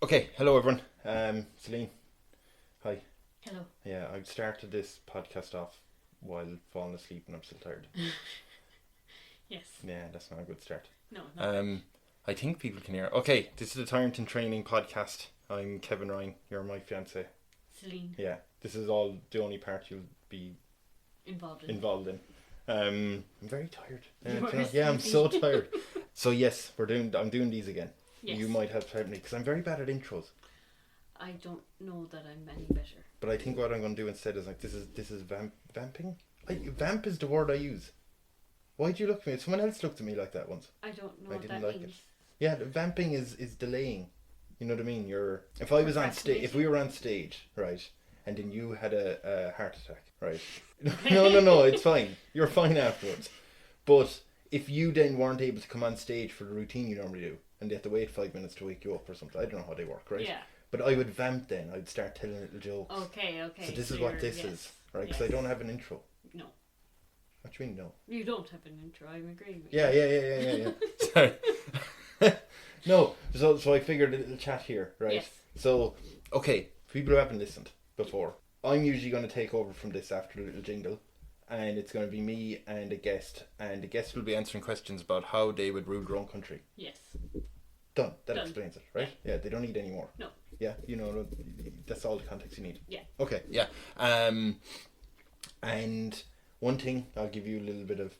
Okay, hello everyone. Celine, hi. Hello. Yeah, I started this podcast off while falling asleep and I'm still tired. Yes. Yeah, that's not a good start. No, not Um, I think people can hear. Okay, this is the Tyrant and Training podcast. I'm Kevin Ryan. You're my fiance. Celine Yeah, this is all the only part you'll be involved in. involved in. I'm very tired. You are Yeah, I'm so sleepy. tired. So yes, I'm doing these again. Yes. You might have to help me because I'm very bad at intros. I don't know that I'm any better. But I think what I'm going to do instead is like this is vamping. Vamp is the word I use. Why did you look at me? Someone else looked at me like that once. I don't know I what didn't that like means. it. Yeah, vamping is delaying. You know what I mean? If I was on stage, if we were on stage, right, and then you had a heart attack, right? No, it's fine. You're fine afterwards. But if you then weren't able to come on stage for the routine you normally do, and they have to wait 5 minutes to wake you up or something, I don't know how they work, right? Yeah. But I would vamp then. I'd start telling little jokes. Okay. So this is what this is, right? Because I don't have an intro. No. What do you mean no? You don't have an intro. I'm agreeing with Yeah. Sorry. No, so I figured a little chat here, right? Yes. So, okay, for people who haven't listened before, I'm usually going to take over from this after a little jingle, and it's going to be me and a guest, and the guest will be answering questions about how they would rule their own country. Yes. Done. That Done. explains it, right? Yeah, they don't need any more. No. Yeah, that's all the context you need. Yeah. Okay, yeah. And one thing, I'll give you a little bit of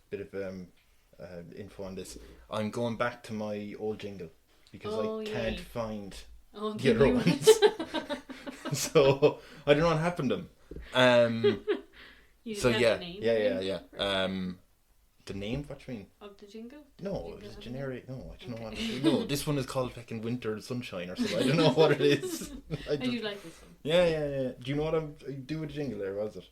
info on this. I'm going back to my old jingle because I can't find the other ones. So I don't know what happened to them. You So have yeah, the name yeah. The name? What do you mean? of the jingle? No, Jingle it was have a generic. No, I don't know Okay. what. No, this one is called fucking Winter Sunshine or something. I don't know what it is. I do like this one. Yeah. Do you know what I do with the jingle there? Was it?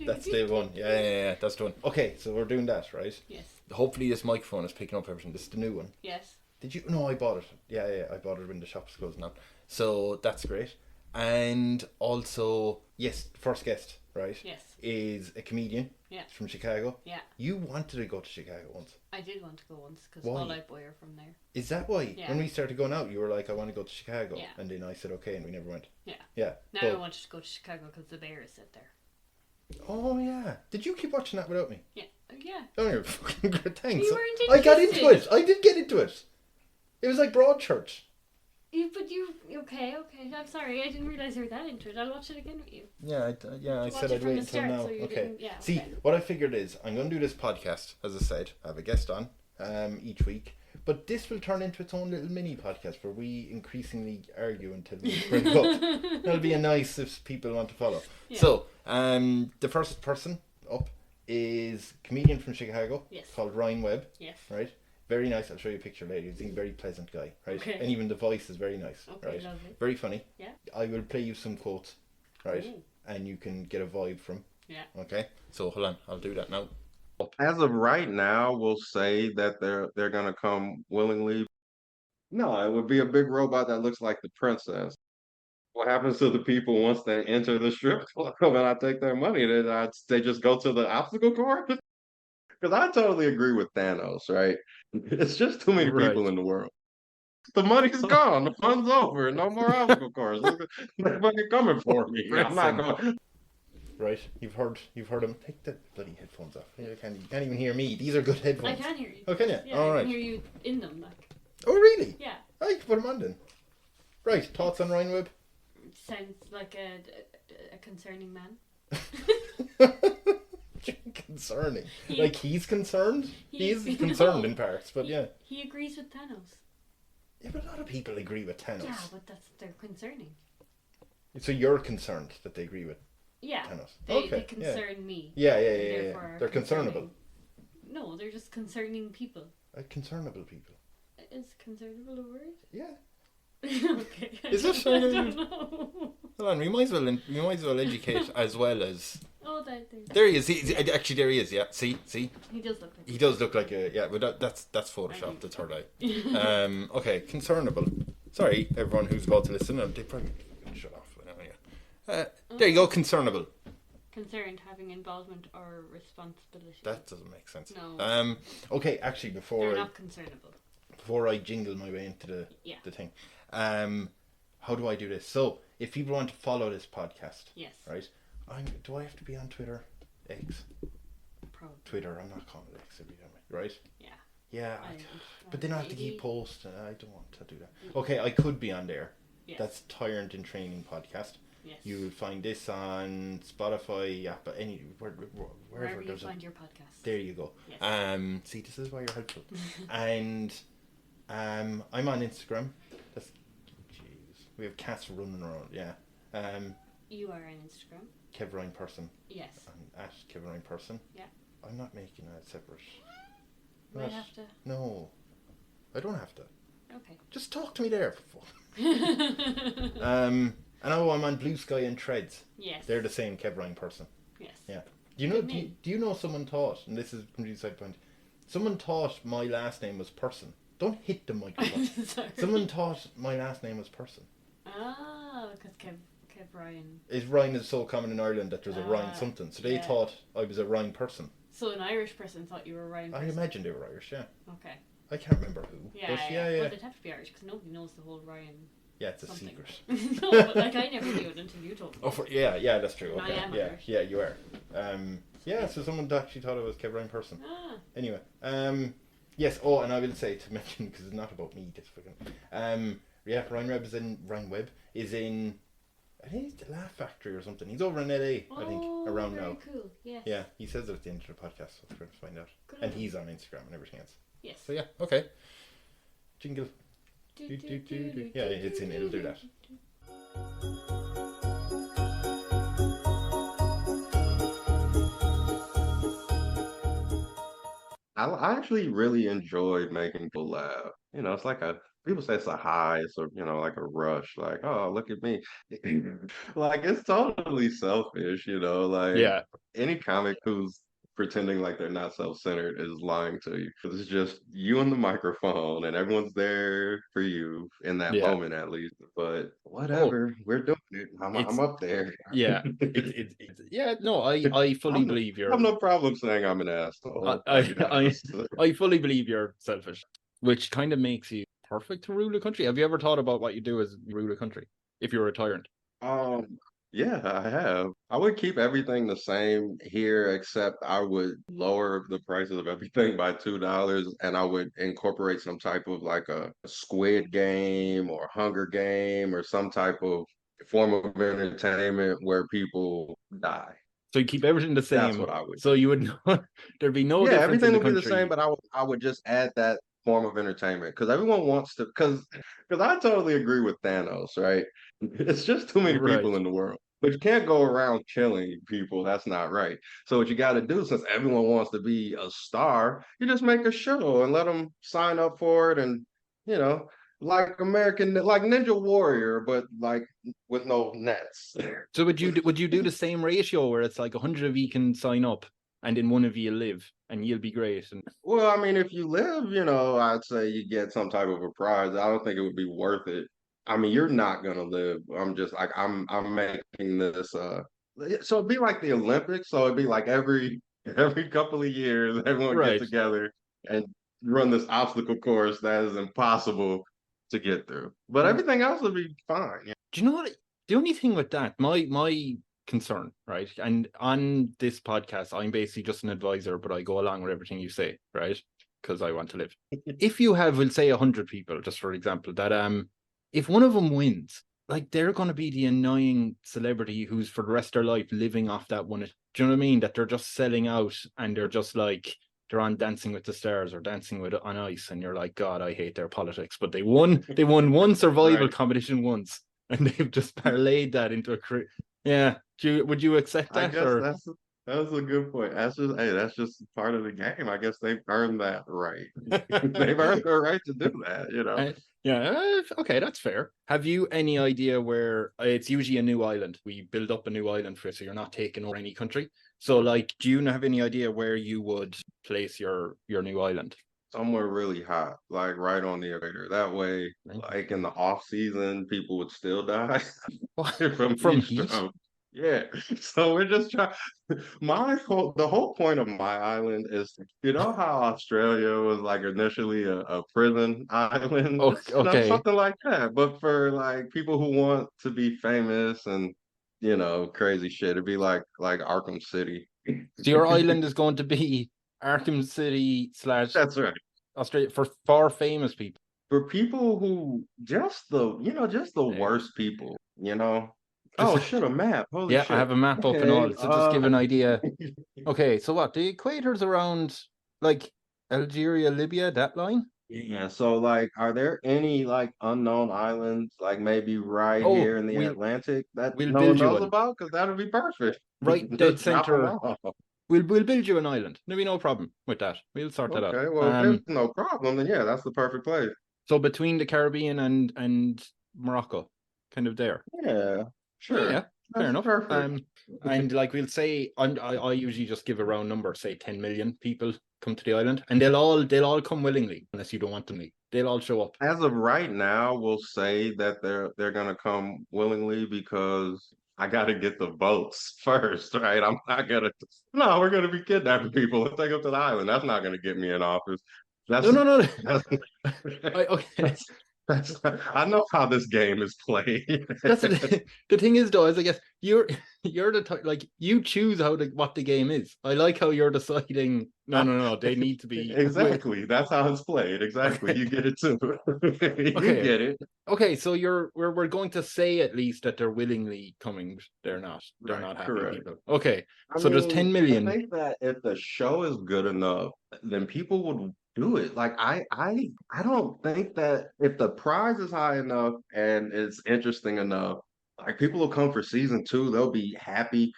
That's the one. Yeah. That's the one. Okay, so we're doing that, right? Yes. Hopefully this microphone is picking up everything. This is the new one. Yes. Did you? No, I bought it. Yeah. I bought it when the shop's closed now. So that's great. And also, yes, first guest, right? Yes. Is a comedian. Yeah. From Chicago. Yeah. You wanted to go to Chicago once. I did want to go once because Why? all I boy are from there. Is that why? Yeah. When we started going out, you were like, I want to go to Chicago. Yeah. And then I said, okay, and we never went. Yeah. Yeah. Now I wanted to go to Chicago because the Bears sit there. Oh, yeah. Did you keep watching that without me? Yeah. Yeah. Oh, you're fucking great. Thanks. You weren't I got into interested. it. I did get into it. It was like Broadchurch. Okay. I'm sorry. I didn't realize you were that into it. I'll watch it again with you. Yeah, I Watch said it I'd from wait the until start, now. so you Okay. didn't- yeah, See, okay. what I figured is I'm going to do this podcast, as I said. I have a guest on each week. But this will turn into its own little mini podcast where we increasingly argue until we break up. That'll be a nice if people want to follow. Yeah. So, the first person up is a comedian from Chicago. Yes. Called Ryan Webb. Yes. Right? Very nice. I'll show you a picture later. He's a very pleasant guy, right? Okay. And even the voice is very nice, Okay, right? lovely. Very funny. Yeah. I will play you some quotes, right? Ooh. And you can get a vibe from. Yeah. Okay. So hold on, I'll do that now. As of right now, we'll say that they're gonna come willingly. No, it would be a big robot that looks like the princess. What happens to the people once they enter the strip club and I take their money? They just go to the obstacle course? Because I totally agree with Thanos, right? It's just too many Right. people in the world. The money's gone. The fun's over. No more obstacle course. Nobody coming for me. I'm not going. Right. You've heard him. Take the bloody headphones off. You can't even hear me. These are good I headphones. can hear you. Oh, can you? Yeah, All I right. can hear you in them. Like, Oh, really? yeah. I can put them on then. Right. Thoughts on Ryan Webb? Sounds like a concerning man. Concerning. He- Like he's concerned? he- He's concerned no. in parts, but yeah. He agrees with Thanos. Yeah, but a lot of people agree with Thanos. Yeah, but they're concerning. So you're concerned that they agree with Yeah. Thanos? They Okay. concern me. Yeah. and Yeah. therefore They're concerning. concernable. No, they're just concerning people. Concernable people. Is concernable a word? Yeah. Okay. Is it? I don't know. Hold on, we might as well educate as well as. Oh, There he is. Actually, there he is. Yeah. See. he does look like He does look like a but that's Photoshop. The third eye. Okay. Concernable. Sorry, everyone who's about to listen. They probably shut off. Yeah. There you go. Concernable. concerned having involvement or responsibility. That doesn't make sense. No. Okay. Actually, They're before not concernable. before I jingle my way into the thing. How do I do this? So, if people want to follow this podcast, yes, right? Do I have to be on Twitter, X? Probably. Twitter. I'm not calling it X every time, right? Yeah. Yeah, but then I have to keep posting. I don't want to do that. Mm-hmm. Okay, I could be on there. Yes. That's Tyrant in Training podcast. Yes. You will find this on Spotify, Apple, wherever you find your podcast. There you go. Yes. See, this is why you're helpful. And I'm on Instagram. We have cats running around. Yeah. You are on Instagram. Kev Ryan Person. Yes. I'm at Kev Ryan Person. Yeah. I'm not making a separate. You might have to. No, I don't have to. Okay. Just talk to me there for fun. I know I'm on Blue Sky and Treads. Yes. They're the same Kev Ryan Person. Yes. Yeah. Do you know someone thought, and this is a complete side point, someone thought my last name was Person. Don't hit the microphone. Sorry. Someone thought my last name was Person. Ah, because Kev Ryan. Ryan is so common in Ireland that there's a Ryan something. So they thought I was a Ryan Person. So an Irish person thought you were a Ryan person? I imagine they were Irish, yeah. Okay. I can't remember who. Yeah. Well, they'd have to be Irish because nobody knows the whole Ryan. Yeah, it's something. a secret. No, but like I never knew it until you told me. Oh, yeah, that's true. And Okay, I am Irish. yeah, you are. So someone actually thought it was Kev Ryan Person. Ah. Anyway, yes. Oh, and I will say to mention because it's not about me. This fucking. Ryan Webb is in. I think it's the Laugh Factory or something. He's over in LA, I think, around very now. Cool. Yes. Yeah, he says it at the end of the podcast, so we're going to find out. Good. And he's on Instagram and everything else. Yes. So yeah, okay. Jingle. Yeah, it'll do that. I actually really enjoyed making people laugh. It's like people say it's a high, it's like a rush, like, oh, look at me. Like, it's totally selfish, like any comic who's pretending like they're not self-centered is lying to you. It's just you and the microphone and everyone's there for you in that moment at least. But whatever, we're doing it. I'm up there. Yeah. I fully believe you're. I have no problem saying I'm an asshole. I fully believe you're selfish, which kind of makes you perfect to rule a country. Have you ever thought about what you do as you rule a country if you're a tyrant? Yeah, I have. I would keep everything the same here, except I would lower the prices of everything by $2, and I would incorporate some type of like a Squid Game or Hunger Game or some type of form of entertainment where people die. So you keep everything the same. That's what I would. So you would there'd be no difference. Everything in the would be the country. same, but I would just add that form of entertainment because everyone wants to. Because I totally agree with Thanos, right? It's just too many people in the world. But you can't go around killing people. That's not right. So what you got to do, since everyone wants to be a star, you just make a show and let them sign up for it. And, like Ninja Warrior, but like with no nets. So would you do the same ratio where it's like 100 of you can sign up and then one of you live and you'll be great? Well, I mean, if you live, I'd say you get some type of a prize. I don't think it would be worth it. I mean, you're not gonna live. I'm just like I'm making this. So it'd be like the Olympics. So it'd be like every couple of years, everyone get together and run this obstacle course that is impossible to get through. But everything else would be fine. Yeah. Do you know what? The only thing with that, my concern, right? And on this podcast, I'm basically just an advisor, but I go along with everything you say, right? Because I want to live. If you have, we'll say 100 people, just for example, that if one of them wins, like they're going to be the annoying celebrity who's for the rest of their life living off that one. Do you know what I mean? That they're just selling out and they're just like, they're on Dancing with the Stars or Dancing with on Ice. And you're like, God, I hate their politics. But they won one survival competition once and they've just parlayed that into a career. Yeah. Would you accept that? I guess that's a good point. That's just part of the game. I guess they've earned that right. They've earned the right to do that, Okay, that's fair. Have you any idea where it's usually a new island? We build up a new island for it, so you're not taking over any country. So, like, do you have any idea where you would place your new island? Somewhere really hot, like right on the equator. That way, like in the off season, people would still die from heat. Yeah. So we're just trying. The whole point of my island is, you know how Australia was like initially a prison island, Okay. something like that. But for like people who want to be famous and crazy shit, it'd be like Arkham City. So your island is going to be Arkham City That's right. / Australia for famous people. For people who just the There. worst people, you know. Just Oh shit, a map. Holy yeah, I shit. have a map up and Okay. all. So just give an idea. Okay, so what? The equator's around like Algeria, Libya, that line? Yeah, so like are there any like unknown islands like maybe right Oh, here in the Atlantic that we'll no one build you knows one. about? Because that would be perfect. Right dead Just drop them center. off. We'll build you an island. There'll be no problem with that. We'll sort that out. Okay, well if there's no problem, then yeah, that's the perfect place. So between the Caribbean and Morocco, kind of there. Yeah, sure. Yeah, fair That's enough. perfect. And like we'll say, I usually just give a round number, say 10 million people come to the island, and they'll all come willingly, unless you don't want them to. They'll all show up. As of right now, we'll say that they're gonna come willingly because I gotta get the votes first, right? I'm not gonna no, we're gonna be kidnapping people and take them to the island. That's not gonna get me in office. No, That's no, no. that's Okay. that's I know how this game is played. That's the thing is though, is I guess you're the type, like you choose what the game is. I like how you're deciding. No, they need to be Exactly. That's how it's played. Exactly. Okay. You get it too. You Okay. get it. Okay, so we're going to say at least that they're willingly coming. They're not. They're Right, not happy correct. people. Okay, I so there's mean, 10 million. I think that if the show is good enough, then people would do it. Like I don't think that if the prize is high enough and it's interesting enough, like people will come for season two. They'll be happy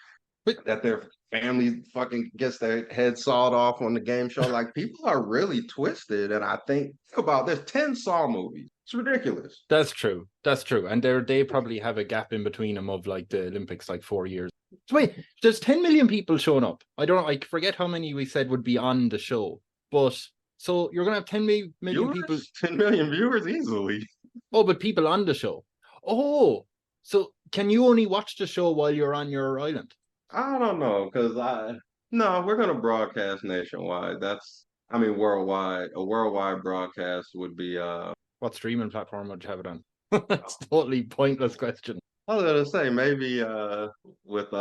But that their family fucking gets their head sawed off on the game show. Like people are really twisted, and I think about there's 10 Saw movies. It's ridiculous. that's true. That's true. And they probably have a gap in between them of like the Olympics, like 4 years. So wait, there's 10 million people showing up. I don't know. I forget how many we said would be on the show, but so you're gonna have 10 million Viewers? people. 10 million viewers easily. Oh, but people on the show. Oh, so can you only watch the show while you're on your island? I don't know, because no, we're gonna broadcast nationwide. I mean, worldwide. A worldwide broadcast would be What streaming platform would you have it on? That's totally pointless question. I was gonna say maybe with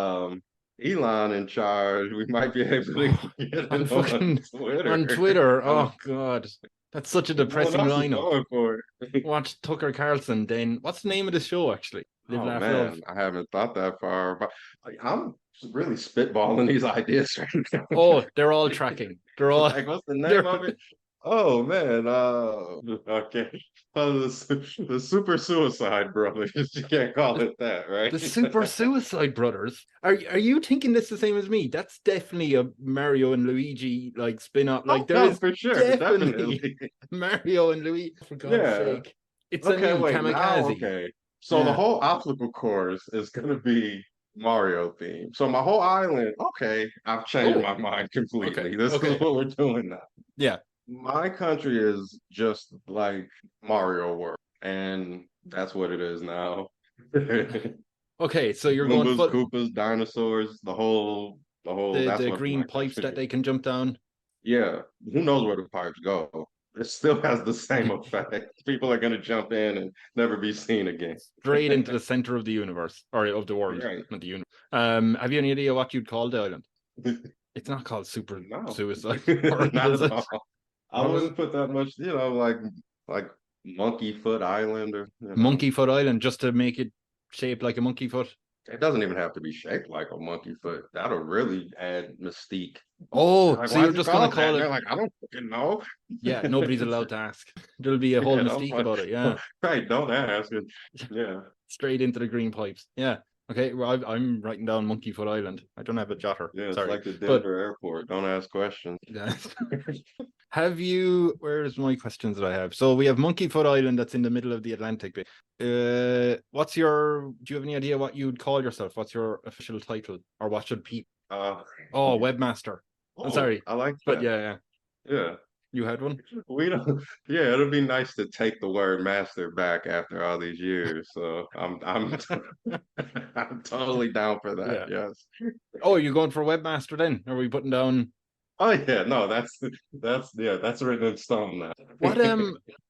Elon in charge, we might be able to get On it fucking Twitter. on Twitter. Oh god. That's such a No one depressing else is lineup. going for it. Watch Tucker Carlson, then what's the name of the show actually? Live, Oh Laugh, man, Love. I haven't thought that far. But I'm really spitballing these ideas right now. Oh, they're all tracking. They're all Like, what's the name of it? Oh man, okay. The Super Suicide Brothers. You can't call it that, right? the Super Suicide Brothers. Are you thinking this the same as me? That's definitely a Mario and Luigi like spin-off. Like there no, is for sure, definitely definitely. Mario and Luigi. For God's Yeah. sake. It's Okay, a new wait, now, kamikaze. okay. So the Yeah. whole obstacle course is gonna be Mario themed. So my whole island, okay, I've changed Oh, my mind completely. okay, This okay. is what we're doing now. Yeah. My country is just like Mario World, and that's what it is now. Okay, so you're going Goombas, full Koopas, dinosaurs, that's the what green my pipes country that is. they can jump down. Yeah, who knows where the pipes go? It still has the same effect. People are gonna jump in and never be seen again. Straight into the center of the universe or of the world, Right. not the universe. Have you any idea what you'd call the island? It's not called Super No. Suicide. Not Is at it? all. I What was wouldn't put that much, like Monkey Foot Island or Monkey Foot Island, just to make it shaped like a monkey foot. It doesn't even have to be shaped like a monkey foot. That'll really add mystique. Oh, Like, so why you're is it just gonna called that? call And it? they're like, I don't fucking know. Yeah, nobody's allowed to ask. There'll be a whole Yeah, mystique about it. Yeah, Right, don't ask it. Yeah. straight into the green pipes. Yeah. Okay, well, I'm writing down Monkey Foot Island. I don't have a jotter. Yeah, it's Sorry, like the but Denver airport. Don't ask questions. have you? Where's my questions that I have? So we have Monkey Foot Island that's in the middle of the Atlantic. What's your? Do you have any idea what you'd call yourself? What's your official title, or what should people? Uh, Oh, WebbMaster. I'm sorry, I like that. but yeah. Yeah. You had one? We don't. Yeah, it'll be nice to take the word master back after all these years. So I'm I'm totally down for that. Yeah. Yes. Oh, are you going for WebbMaster then? Are we putting down Oh yeah, no, that's written in stone now. what?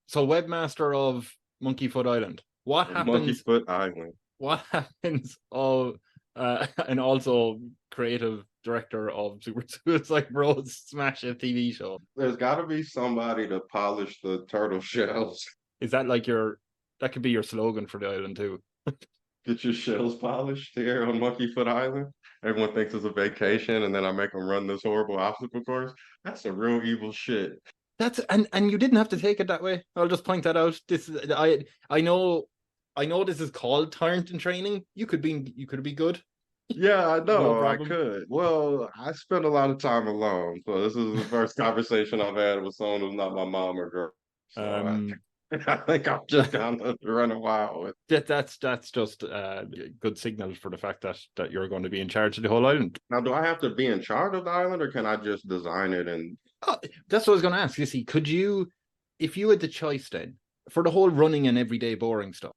So WebbMaster of Monkey Foot Island. What Monkey happens? Foot Island. What happens? Oh, and also creative director of Super Suicide Bros Smash It TV show. There's got to be somebody to polish the turtle shells. Is that like your? That could be your slogan for the island too. Get your shells polished here on Monkey Foot Island. Everyone thinks it's a vacation, and then I make them run this horrible obstacle course. That's some real evil shit. That's and you didn't have to take it that way. I'll just point that out. This is I know this is called Tyrant in training. You could be good. Yeah, I No know, I problem. could. Well, I spend a lot of time alone, so this is the first conversation I've had with someone who's not my mom or girl. So I think I'm just gonna run a while with. That's just good signal for the fact that you're going to be in charge of the whole island. Now, do I have to be in charge of the island, or can I just design it and? Oh, that's what I was going to ask. You see, could you, if you had the choice then for the whole running and everyday boring stuff,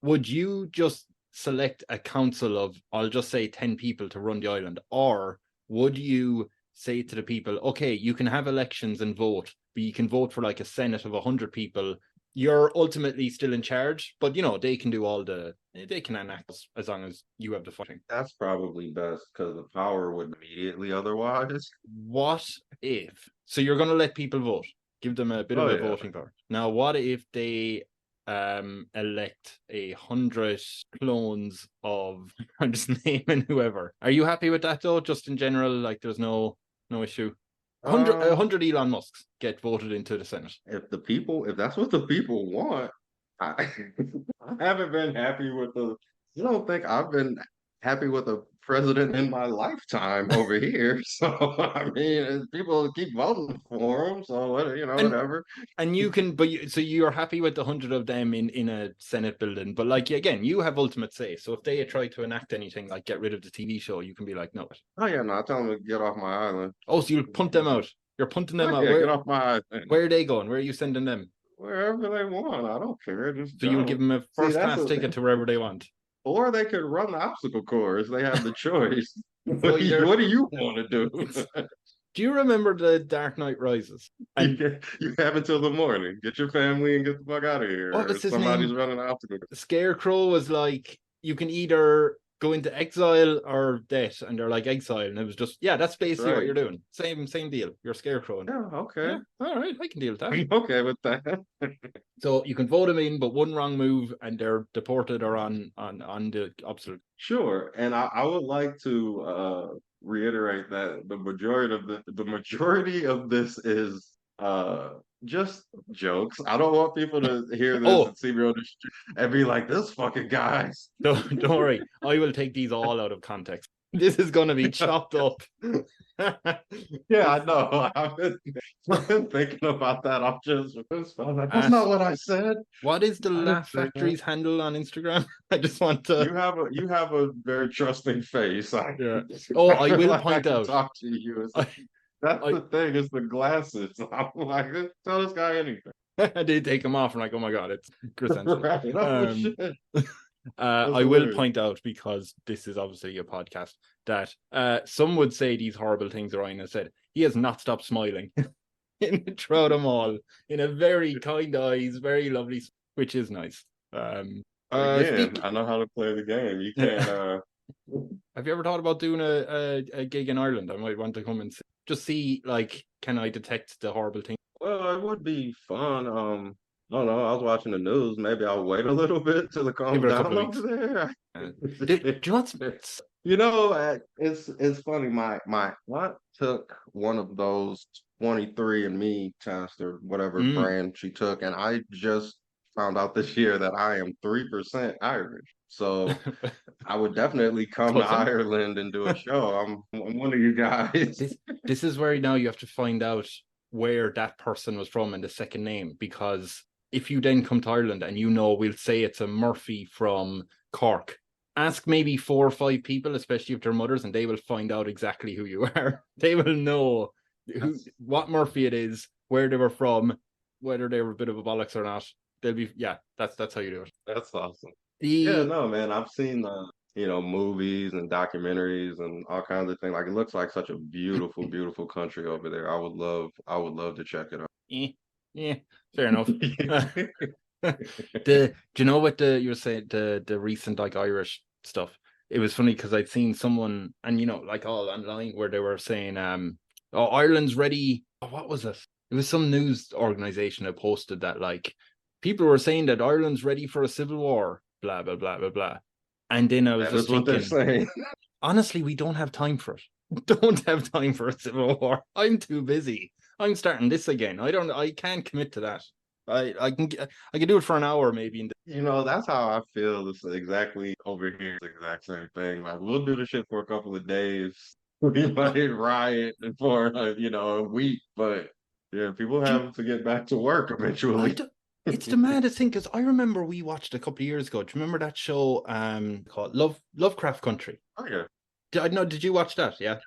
would you just select a council of, I'll just say 10 people to run the island, or would you say to the people, okay, you can have elections and vote, but you can vote for like a Senate of 100 people. You're ultimately still in charge, but they can do they can enact as long as you have the fighting. That's probably best because the power would immediately otherwise. What if, so you're going to let people vote, give them a bit of a voting power. Now, what if they elect 100 clones of, I'm just naming whoever. Are you happy with that though? Just in general, like there's no issue. 100 Elon Musks get voted into the Senate. If that's what the people want, I haven't been happy with I don't think I've been happy with a president in my lifetime over here. So I mean, people keep voting for him. So whatever. And you can, so you're happy with the 100 of them in a Senate building, but like again, you have ultimate say. So if they try to enact anything like get rid of the TV show, you can be like, no. Oh yeah, no, I tell them to get off my island. Oh, so you'll punt them out. You're punting them out. Yeah, get off my island. Where are they going? Where are you sending them? Wherever they want. I don't care. So you'll give them a first class ticket to wherever they want. Or they could run the obstacle course. They have the choice. What do you want to do? Do you remember the Dark Knight Rises? And you have until the morning. Get your family and get the fuck out of here. What was his Somebody's name? running an obstacle course. Scarecrow was like, you can either go into exile or death, and they're like exile, and it was just that's basically what you're doing. Same deal. You're Scarecrow. Yeah, okay. Yeah, all right, I can deal with that. I'm okay with that. So you can vote them in, but one wrong move and they're deported or on the obstacle. Sure, and I would like to reiterate that the majority of this is just jokes. I don't want people to hear this and see me on the street and be like, "This fucking guy." Don't worry, I will take these all out of context. This is going to be chopped up. Yeah, I know. I've been thinking about that. I'm just like, that's not what I said. What is the Laugh Factory's handle on Instagram? I just want to. You have a very trusting face. Yeah. Oh, I will point out. Talk to you. That's the thing. Is the glasses. I'm like, tell this guy anything. I did take them off. I'm like, oh my god, it's Chris Hansen. Right. Oh, shit. I will point out, because this is obviously a podcast, that some would say these horrible things Ryan has said. He has not stopped smiling throughout them all in a very kind eyes, very lovely, which is nice. Again, I know how to play the game. You can't. Have you ever thought about doing a gig in Ireland? I might want to come and just see, like, can I detect the horrible thing? Well, it would be fun. I don't know. I was watching the news. Maybe I'll wait a little bit till it calms down over there. Do you want some? It's funny. My aunt took one of those 23andMe tests or whatever brand she took, and I just found out this year that I am 3% Irish. So I would definitely come to Ireland and do a show. I'm one of you guys. This is where now you have to find out where that person was from and the second name, because if you then come to Ireland and we'll say it's a Murphy from Cork, ask maybe 4 or 5 people, especially if they're mothers, and they will find out exactly who you are. They will know what Murphy it is, where they were from, whether they were a bit of a bollocks or not. They'll be that's how you do it. That's awesome. Yeah, The no, man, I've seen movies and documentaries and all kinds of things. Like it looks like such a beautiful, beautiful country over there. I would love to check it yeah, fair enough. out. Do you know what you were saying, the recent like Irish stuff? It was funny because I'd seen someone, and like all online, where they were saying oh, Ireland's ready. Oh, what was it? It was some news organization that posted that like people were saying that Ireland's ready for a civil war, blah blah blah blah blah. And then I was That just is what they're thinking, saying. honestly, we don't have time for it. Don't have time for a civil war. I'm too busy. I'm starting this again. I can't commit to that. I can do it for an hour maybe. That's how I feel. It's exactly over here. It's the exact same thing. Like we'll do the shit for a couple of days. We might riot for a week, but yeah, people have to get back to work eventually. It's the maddest thing because I remember we watched a couple of years ago. Do you remember that show called Lovecraft Country? Oh yeah, Did you watch that? Yeah,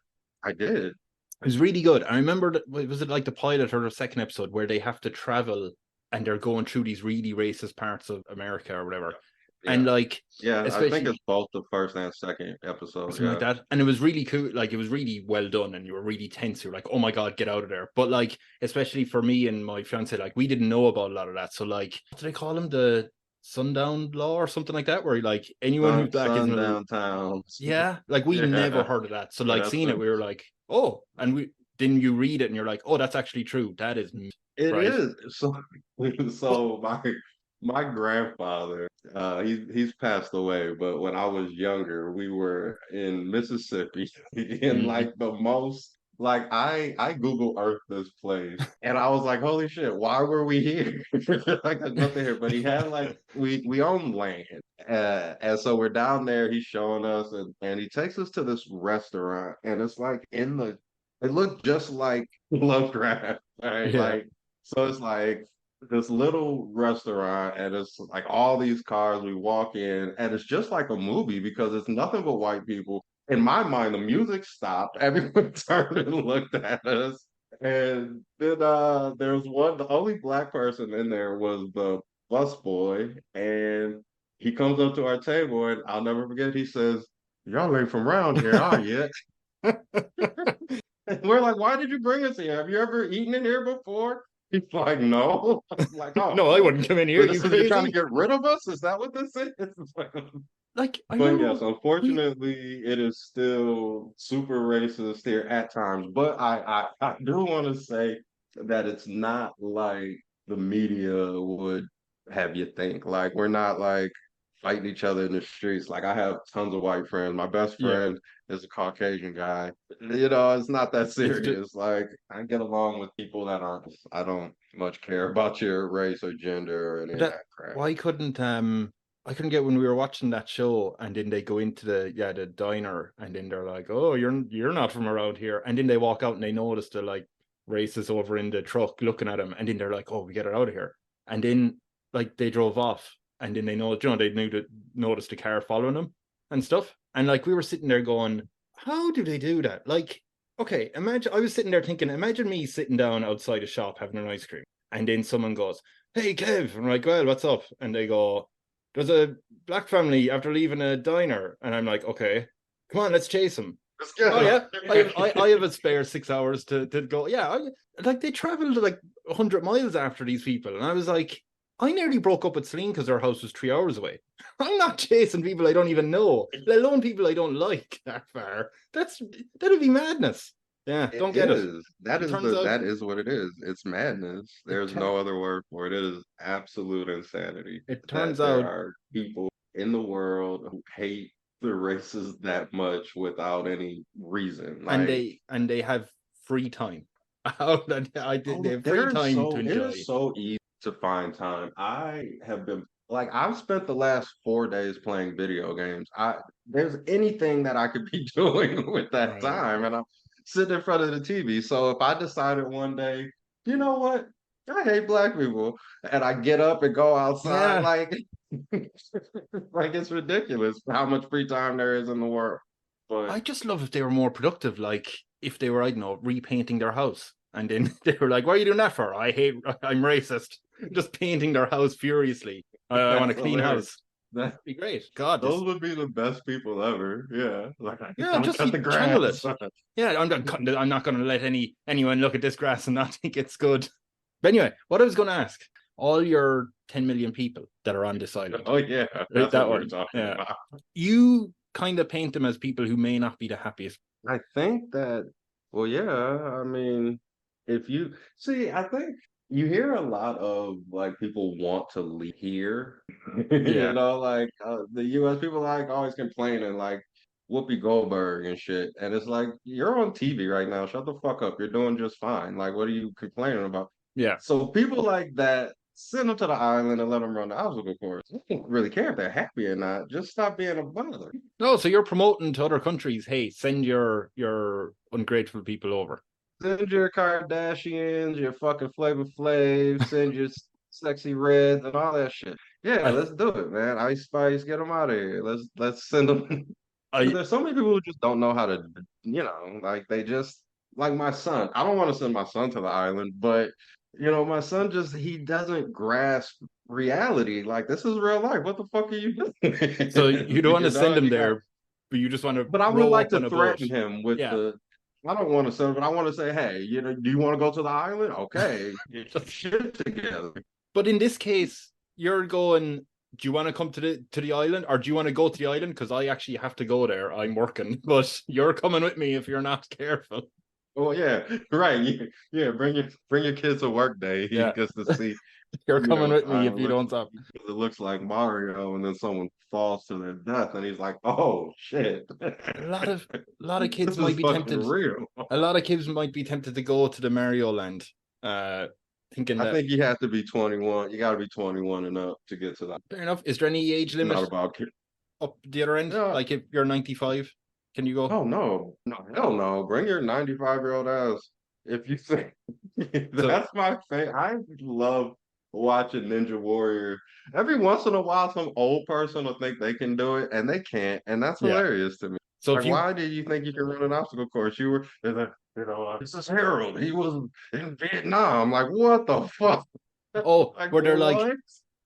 I did. it was really good. I remember was it like the pilot or the second episode where they have to travel and they're going through these really racist parts of America or whatever. Yeah. And like, Yeah, I think it's both the first and second episode. Something like that. And it was really cool. Like, it was really well done and you were really tense. You were like, oh my God, get out of there. But like, especially for me and my fiance, like, we didn't know about a lot of that. So like, what do they call them? The sundown law or something like that, where like anyone who's black is sundown towns. Yeah, like we never heard of that. So like seeing it, we were like, oh, and didn't you read it and you're like, oh, that's actually true. That is It right. is. So my grandfather, he's passed away, but when I was younger, we were in Mississippi in like the most like I Google Earth this place and I was like, holy shit, why were we here? Like there's nothing here. But he had like we own land. And so we're down there, he's showing us and he takes us to this restaurant and it's like it looked just like Lovecraft, right? Yeah. Like so it's like this little restaurant and it's like all these cars. We walk in and it's just like a movie because it's nothing but white people. In my mind, the music stopped. Everyone turned and looked at us. And then there's the only black person in there was the bus boy. And he comes up to our table and I'll never forget, he says, y'all ain't from around here, are you? We're like, why did you bring us here? Have you ever eaten in here before? He's like, no. I'm like, oh, no, I wouldn't come in here. You're trying to get rid of us? Is that what this is? Like, but yes, unfortunately, it is still super racist here at times. But I do want to say that it's not like the media would have you think. Like, we're not like fighting each other in the streets. Like, I have tons of white friends. My best friend is a Caucasian guy. It's not that serious. Like, I get along with people that I don't much care about your race or gender or any of that crap. Why couldn't I couldn't get when we were watching that show and then they go into the diner and then they're like, oh, you're not from around here. And then they walk out and they notice the like racists over in the truck looking at them. And then they're like, oh, we get her out of here. And then like they drove off and then they noticed the car following them and stuff. And like we were sitting there going, how do they do that? Like, okay, imagine I was sitting there thinking, imagine me sitting down outside a shop having an ice cream. And then someone goes, hey, Kev. I'm like, well, what's up? And they go, there's a black family after leaving a diner. And I'm like, okay, come on, let's chase them. Oh, yeah. I have a spare 6 hours to go. Yeah. Like they traveled like 100 miles after these people. And I was like, I nearly broke up with Celine because her house was 3 hours away. I'm not chasing people I don't even know, let alone people I don't like that far. That'd be madness. Yeah, don't get it. That is what it is. It's madness. There's no other word for it. It is absolute insanity. It turns out there are people in the world who hate the races that much without any reason. Like, and they have free time. They have free time to enjoy. It is so easy to find time. I have been I've spent the last 4 days playing video games. There's anything that I could be doing with that time, and I'm sitting in front of the TV. So if I decided one day, you know what, I hate black people, and I get up and go outside, like it's ridiculous how much free time there is in the world. But I just love if they were more productive, like if they were, I don't know, repainting their house. And then they were like, what are you doing that for? I'm racist. Just painting their house furiously. I want a that's clean hilarious. house. That, That'd be great. God, those would be the best people ever. Yeah. Like I yeah, gotta just cut the channel grass. it. Yeah, I'm not going to let anyone look at this grass and not think it's good. But anyway, what I was going to ask, all your 10 million people that are on this island, Oh yeah, right, that's that what we're one, talking yeah, about. you kind of paint them as people who may not be the happiest. I think that, well, yeah, I mean, if you see, I think you hear a lot of like people want to leave here, Yeah, like the US people like always complaining, like Whoopi Goldberg and shit. And it's like, you're on TV right now. Shut the fuck up. You're doing just fine. Like, what are you complaining about? yeah. So people like that, send them to the island and let them run the obstacle course. I don't really care if they're happy or not. Just stop being a bother. No, so you're promoting to other countries, hey, send your ungrateful people over. Send your Kardashians, your fucking Flavor Flav, send your sexy reds and all that shit. Yeah, I, let's do it, man. Ice Spice, get them out of here. Let's send them. Because I, there's so many people who just don't know how to, like they just like my son. I don't want to send my son to the island, but my son he doesn't grasp reality. Like this is real life. What the fuck are you so you don't doing? want to send them You got. there, but you just want to But I would row like up to on a boat. threaten him with Yeah, I don't want to send, but I want to say, hey, do you want to go to the island? Okay, get your shit together. but in this case, you're going. Do you want to come to the island, or do you want to go to the island? Because I actually have to go there. I'm working, but you're coming with me if you're not careful. Well, yeah, right. Yeah, bring your kids to work day. He Yeah, gets to see, you're coming with me if you looks don't stop. it looks like Mario, and then someone falls to their death, and he's like, oh shit, A lot of kids this is might be fucking tempted. real. A lot of kids might be tempted to go to the Mario Land, thinking I that. think you have to be 21. You got to be 21 and up to get to that. Fair enough. Is there any age It's not limit about kids. up the other end? Yeah. Like if you're 95, can you go? Oh no, hell no. Bring your 95-year-old ass. If you think So that's my favorite. I love watching Ninja Warrior. Every once in a while, some old person will think they can do it and they can't, and that's yeah. hilarious to me. So if Like, you why do you think you can run an obstacle course? They're like, this is Harold. He was in Vietnam. Like, what the fuck? Like, where they're like, what?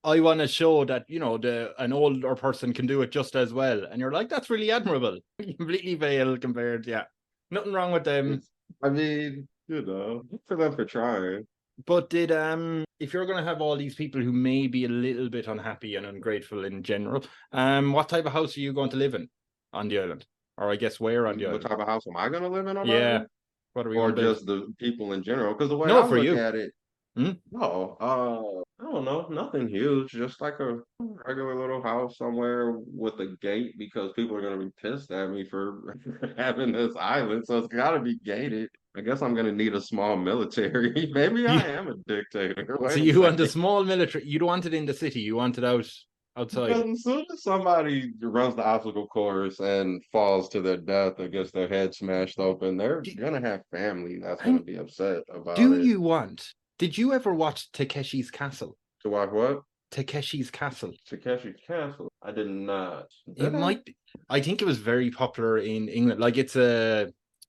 I want to show that an older person can do it just as well, and you're like, that's really admirable. Completely veiled compared, yeah. Nothing wrong with them. I mean, good for them for trying. But if you're going to have all these people who may be a little bit unhappy and ungrateful in general, what type of house are you going to live in on the island? Or I guess where on the What island? type of house am I going to live in on Yeah. island? What are we Or going to build? just the people in general? Because the way No, I for look you. at it, Hmm? no, I don't know, nothing huge, just like a regular little house somewhere with a gate because people are going to be pissed at me for having this island, so it's got to be gated. I guess I'm going to need a small military. Maybe I am a dictator. So Wait a you want a second. small military, you don't want it in the city, you want it outside. Because as soon as somebody runs the obstacle course and falls to their death or gets their head smashed open, they're gonna have family that's gonna be upset about Do it. you want? Did you ever watch Takeshi's Castle? To watch what? Takeshi's Castle. Takeshi's Castle. I did not. It might be. I think it was very popular in England. Like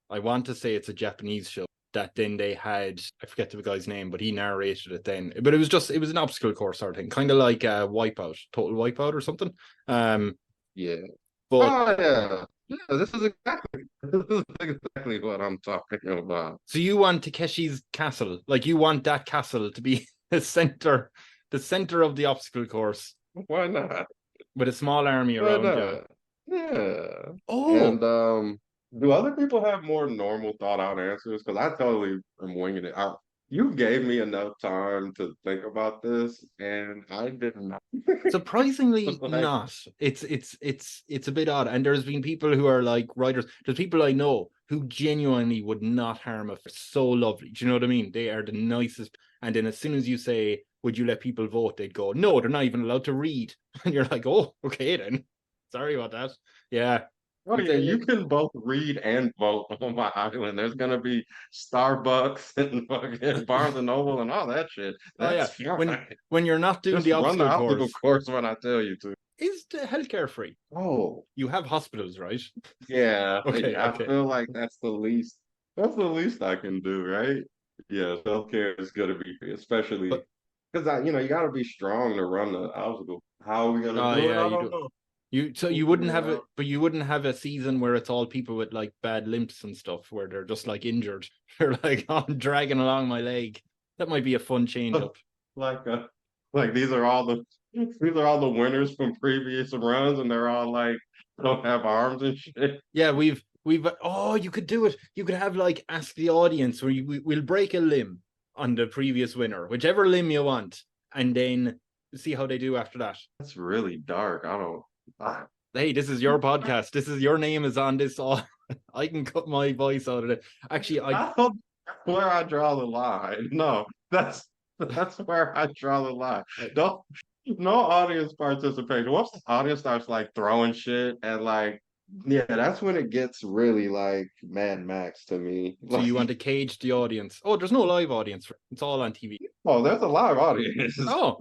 I want to say it's a Japanese show that then they had, I forget the guy's name, but he narrated it then. But it was an obstacle course sort of thing, kind of like Wipeout, Total Wipeout or something. Yeah. But Oh yeah. Yeah, this is exactly what I'm talking about. so you want Takeshi's Castle, like you want that castle to be the center of the obstacle course Why not? with a small army Why around you. not? Yeah. Oh, And do other people have more normal thought out answers? Because I totally am winging it. You gave me enough time to think about this, and I did not. surprisingly Like, not. It's a bit odd. And there's been people who are like writers. There's people I know who genuinely would not harm a so lovely. Do you know what I mean? They are the nicest. And then as soon as you say, would you let people vote? They'd go, no, they're not even allowed to read. And you're like, oh, okay then. Sorry about that. Yeah. oh yeah, you can both read and vote on my island. There's gonna be Starbucks and fucking Barnes and Noble and all that shit. Oh yeah. That's fine. When you're not doing Just the run the obstacle obstacle course. course when I tell you to. is the healthcare free? Oh, You have hospitals, right? yeah. Okay, I okay. feel like that's the least. That's the least I can do, right? Yeah, healthcare is gonna be, especially But because you got to be strong to run the obstacle. How are we gonna oh do it? yeah, I you don't do. know. You We'll wouldn't figure it have it, out. but you wouldn't have a season where it's all people with like bad limps and stuff, where they're just like injured. They're like, oh, I'm dragging along my leg. That might be a fun change up. Like like these are all the winners from previous runs, and they're all like don't have arms and shit. Yeah, we've oh, you could do it. You could have like ask the audience where we'll break a limb on the previous winner, whichever limb you want, and then see how they do after that. That's really dark. I don't. I, Hey, this is your podcast. This is your name is on this. All I can cut my voice out of it. Actually, I don't where I draw the line. No, that's where I draw the line. I Don't no audience participation. Once the audience starts like throwing shit and like yeah, that's when it gets really like Mad Max to me. so Like, you want to cage the audience? Oh, there's no live audience. It's all on TV. oh, there's a live audience. Oh,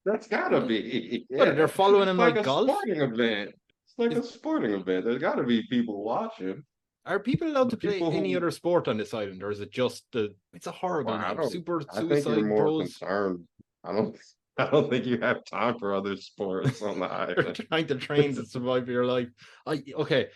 That's gotta be. what? They're Yeah. following It's him like like a golf. sporting event. It's like Is a sporting event. There's gotta be people watching. Are people allowed The to play people any who other sport on this island, or is it just the? It's a well, horrible I name. don't Super I think you're Suicide more Bros. concerned. I don't I don't think you have time for other sports on the You're island. trying to train to survive your life. Okay.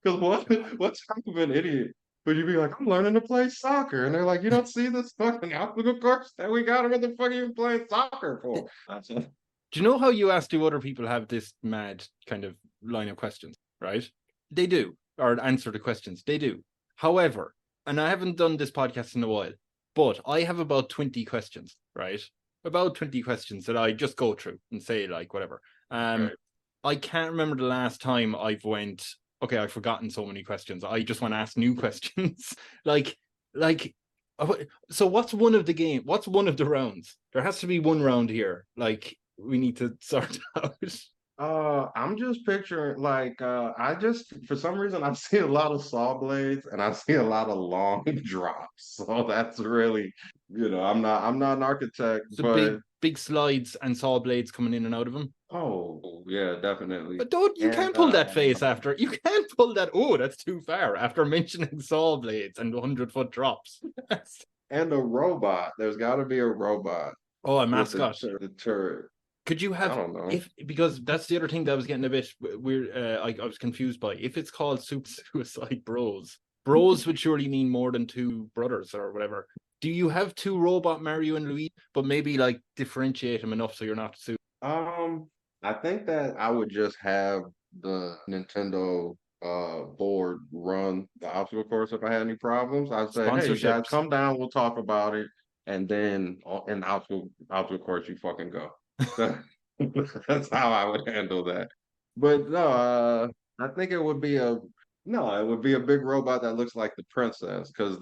Because what type of an idiot would you be like, I'm learning to play soccer? And they're like, you don't see this fucking obstacle course that we got? What the fuck are you playing soccer for? Do you know how you ask do other people have this mad kind of line of questions, right? They do, or answer the questions. They do. However, and I haven't done this podcast in a while, but I have about 20 questions, right? About 20 questions that I just go through and say, like, whatever. Okay. I can't remember the last time I've went, okay, I've forgotten so many questions. I just want to ask new questions. like, so what's one of the game? What's one of the rounds? There has to be one round here. Like, we need to sort out. I'm just picturing like I just for some reason I see a lot of saw blades and I see a lot of long drops. So that's really, I'm not an architect, So but big slides and saw blades coming in and out of them. oh yeah, definitely. But don't you And can't pull that face after you can't pull that. Oh, that's too far after mentioning saw blades and 100-foot drops. and a robot. There's got to be a robot Oh, a with mascot. the turret. Could you I have don't know. if because that's the other thing that I was getting a bit weird. I was confused by if it's called Super Suicide Bros. Bros would surely mean more than two brothers or whatever. Do you have two robot Mario and Luigi, but maybe like differentiate them enough so you're not super Um, I think that I would just have the Nintendo board run the obstacle course if I had any problems. I'd say, hey, you guys sponsorships? come down, we'll talk about it, and then in the obstacle course you fucking go. That's how I would handle that. But no, I think it would be a no, it would be a big robot that looks like the princess because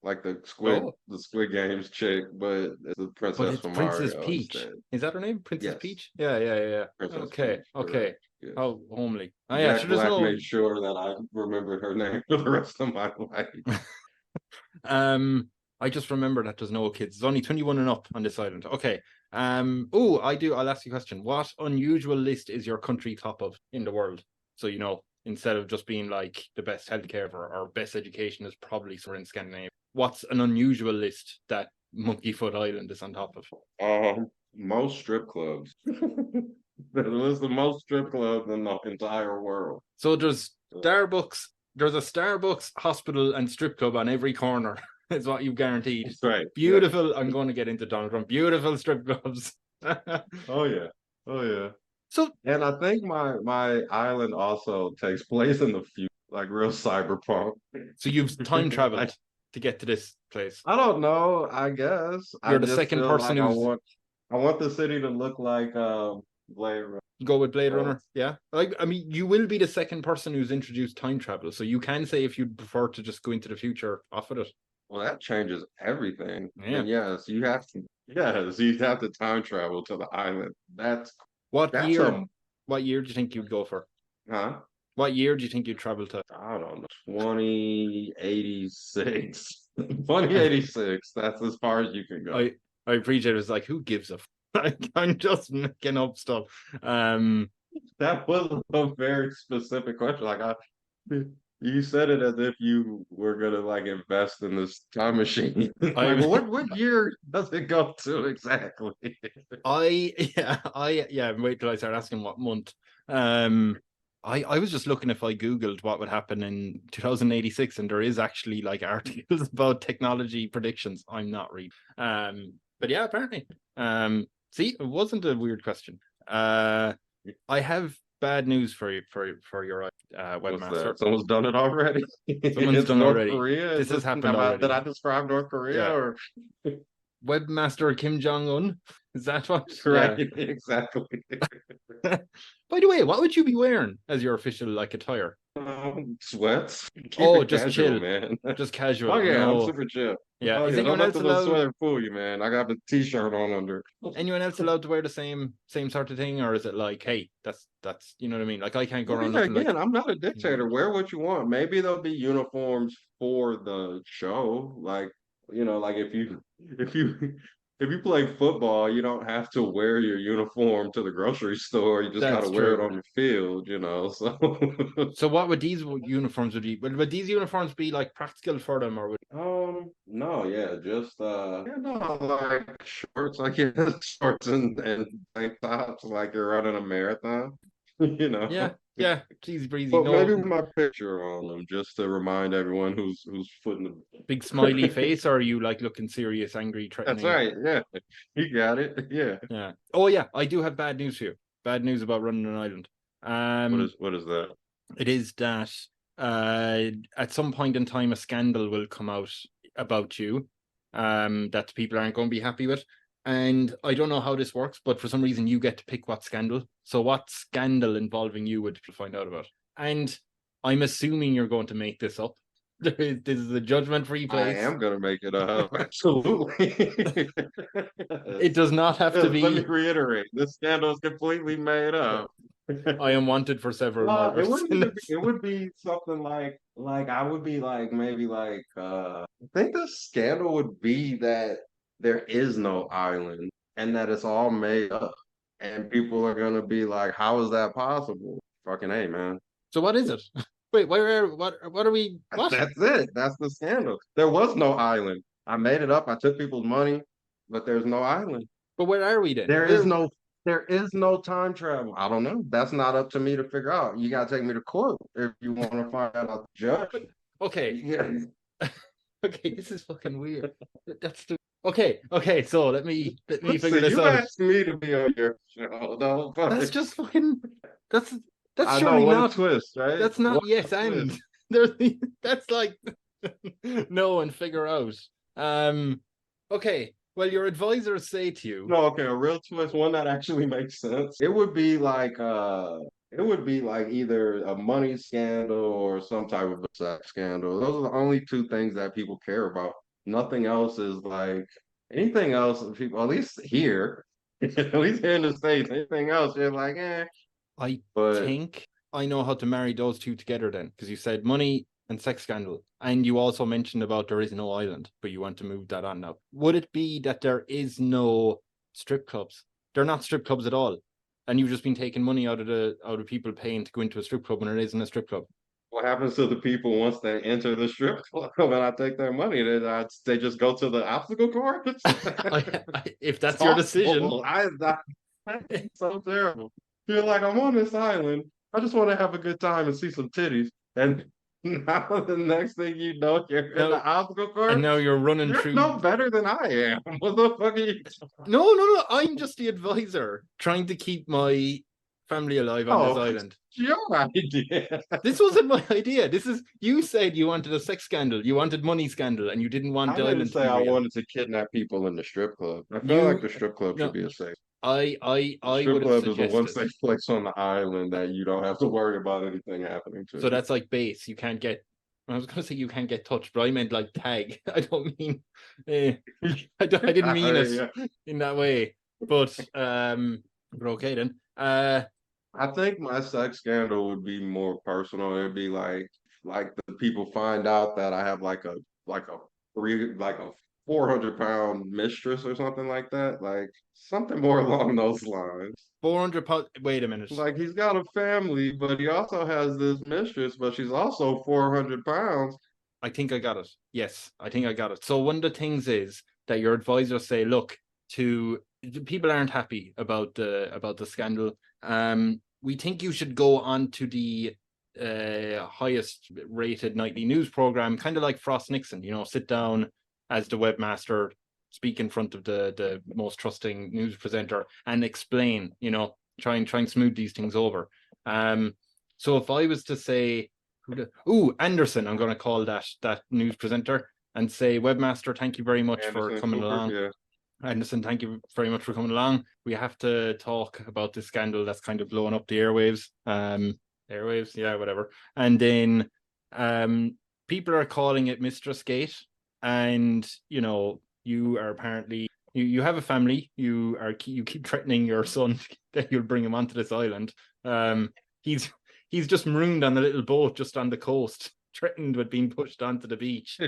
like Oh, the Squid Games chick, but it's the but princess it's from Princess Mario Peach. instead. Is that her name? Princess Yes. Peach? Yeah. Princess Okay, Peach, okay. correct. Yes. How homely. Oh yeah, Jack sure. There's Black no. made sure that I remembered her name for the rest of my life. Um, I just remember that there's no kids. There's only 21 and up on this island. Okay. Oh, I do. I'll ask you a question. What unusual list is your country top of in the world? So instead of just being like the best healthcare or best education is probably somewhere in Scandinavia. What's an unusual list that Monkeyfoot Island is on top of? Most strip clubs. There's the most strip clubs in the entire world. So there's Starbucks. There's a Starbucks, hospital, and strip club on every corner. Is what you've guaranteed. That's right. Beautiful. Yeah. I'm going to get into Donald Trump. Beautiful strip clubs. Oh yeah. Oh yeah. So, and I think my island also takes place in the future, like real cyberpunk. So you've time traveled to get to this place. I don't know. I guess You're I the just second feel person like who's I want the city to look like Blade Runner. Go with Blade Runner. Yeah. I mean, you will be the second person who's introduced time travel. So you can say if you'd prefer to just go into the future off of it. Well, that changes everything. Yeah. And yes, you have to. Yes, you have to time travel to the island. What that's year? What year do you think you'd go for? Huh? What year do you think you'd travel to? I don't know. 2086. 2086. That's as far as you can go. I appreciate it. It's like, who gives a I'm just making up stuff. That was a very specific question. You said it as if you were gonna like invest in this time machine. Like, I well, what year does it go to exactly? wait till I start asking what month. I was just looking if I Googled what would happen in 2086, and there is actually like articles about technology predictions. I'm not reading. But yeah, apparently. See, it wasn't a weird question. I have bad news for you for your What's WebbMaster. that? Someone's done it already. Someone's It's done North already. Korea. This has happened already. Did I describe North Korea Yeah. or WebbMaster Kim Jong-un? Is that what? right? Yeah. Exactly. By the way, what would you be wearing as your official like attire? Sweats. Keep Oh, it just casual, chill. man. Just casual. Oh yeah, I'm No. super chill. Yeah. Oh Is yeah, don't anyone let else the little allowed? sweater fool you, man. I got a t-shirt on under. Anyone else allowed to wear the same sort of thing, or is it like, hey, that's you know what I mean? Like I can't go Well, around yeah, looking again, like. I'm not a dictator. Wear what you want. Maybe there'll be uniforms for the show. Like, like if you if you play football, you don't have to wear your uniform to the grocery store. You just got to That's wear it true. on your field, So So what would these uniforms would be? Would these uniforms be like practical for them, or would? no, yeah, just no, like shorts, like shorts and tank tops, like you're running a marathon, Yeah, easy breezy. But maybe No with my picture on them, just to remind everyone who's footing the. big smiley face, or are you like looking serious, angry, That's threatening? right. Yeah, you got it. Yeah. Yeah. Oh yeah, I do have bad news for you. Bad news about running an island. What is that? It is that at some point in time a scandal will come out about you that people aren't going to be happy with. And I don't know how this works, but for some reason you get to pick what scandal. So what scandal involving you would people find out about? And I'm assuming you're going to make this up. This is a judgment-free place. I am gonna make it up. Absolutely. It does not have to be. Let me reiterate: this scandal is completely made up. I am wanted for several murders. It would be something like I would be like maybe like I think the scandal would be that there is no island and that it's all made up and people are gonna be like, how is that possible? Fucking A, man. So what is it? Wait, what are we? What? That's it. That's the scandal. There was no island. I made it up. I took people's money, but there's no island. But where are we then? There is no time travel. I don't know. That's not up to me to figure out. You gotta take me to court if you want to find out the judge. Okay. Yeah. Okay, this is fucking weird. That's the okay. So let me figure this you out. asked me to be on your show. No, That's just fucking. That's I surely know what not. a twist, right? That's not What a yes and. twist. There's that's like no and figure out. Okay. Well, your advisors say to you. No, okay, a real twist, one that actually makes sense. It would be like either a money scandal or some type of a sex scandal. Those are the only two things that people care about. Nothing else is like anything else people at least here, at least here in the States, anything else, you're like, I but think I know how to marry those two together then, because you said money and sex scandal, and you also mentioned about there is no island, but you want to move that on now. Would it be that there is no strip clubs? They're not strip clubs at all, and you've just been taking money out of people paying to go into a strip club when it isn't a strip club? what happens to the people once they enter the strip club and I take their money? They just go to the obstacle course? If that's your decision. That's so terrible. Feel like I'm on this island. I just want to have a good time and see some titties. And now the next thing you know, you're in the obstacle course. And now you're running You're through. no better than I am. What the fuck are you? No. I'm just the advisor trying to keep my family alive on this island. Your idea. This wasn't my idea. This is you said you wanted a sex scandal, you wanted money scandal, and you didn't want the I didn't island say to be I real. wanted to kidnap people in the strip club. I feel like the strip club should be a safe. I Strip would have club is the one suggested. safe place on the island that you don't have to worry about anything happening to. So that's like base. You can't get. I was going to say you can't get touched, but I meant like tag. I don't mean. I didn't mean it in that way. But okay then. I think my sex scandal would be more personal. It'd be like the people find out that I have like a 400-pound mistress or something like that. Like something more along those lines. 400 pounds. Wait a minute. Like he's got a family, but he also has this mistress, but she's also 400 pounds. I think I got it. Yes, I think I got it. So one of the things is that your advisors say, look, people aren't happy about the scandal. We think you should go on to the highest rated nightly news program, kind of like Frost Nixon, sit down as the WebbMaster, speak in front of the most trusting news presenter and explain, try and smooth these things over. So if I was to say, Anderson, I'm going to call that news presenter and say, WebbMaster, thank you very much for coming along. Yeah. Anderson, thank you very much for coming along. We have to talk about this scandal that's kind of blowing up the airwaves. Airwaves, yeah, whatever. And then people are calling it Mistress Gate. And, you are apparently, you have a family. You keep threatening your son that you'll bring him onto this island. He's just marooned on a little boat just on the coast, threatened with being pushed onto the beach.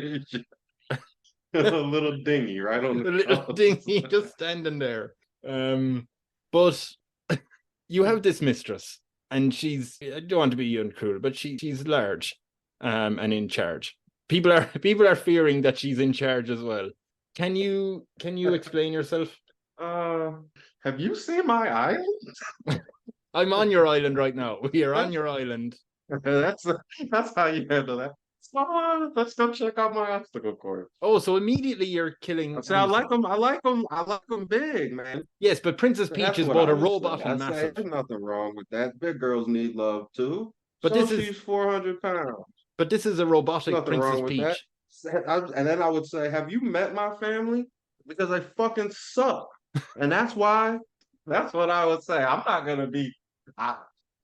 A little dinghy, right on the little dinghy, just standing there. But you have this mistress, and I don't want to be uncruel, but she's large, and in charge. People are fearing that she's in charge as well. Can you explain yourself? Have you seen my island? I'm on your island right now. We are on your island. That's how you handle that. So, let's go check out my obstacle course. Oh, so immediately you're killing. So I like them big, man. Yes, but Princess Peach is both a robot and massive. There's nothing wrong with that. Big girls need love too. But she's 400 pounds. But this is a robotic Princess Peach. And then I would say, have you met my family? Because they fucking suck. And that's what I would say. I'm not gonna be.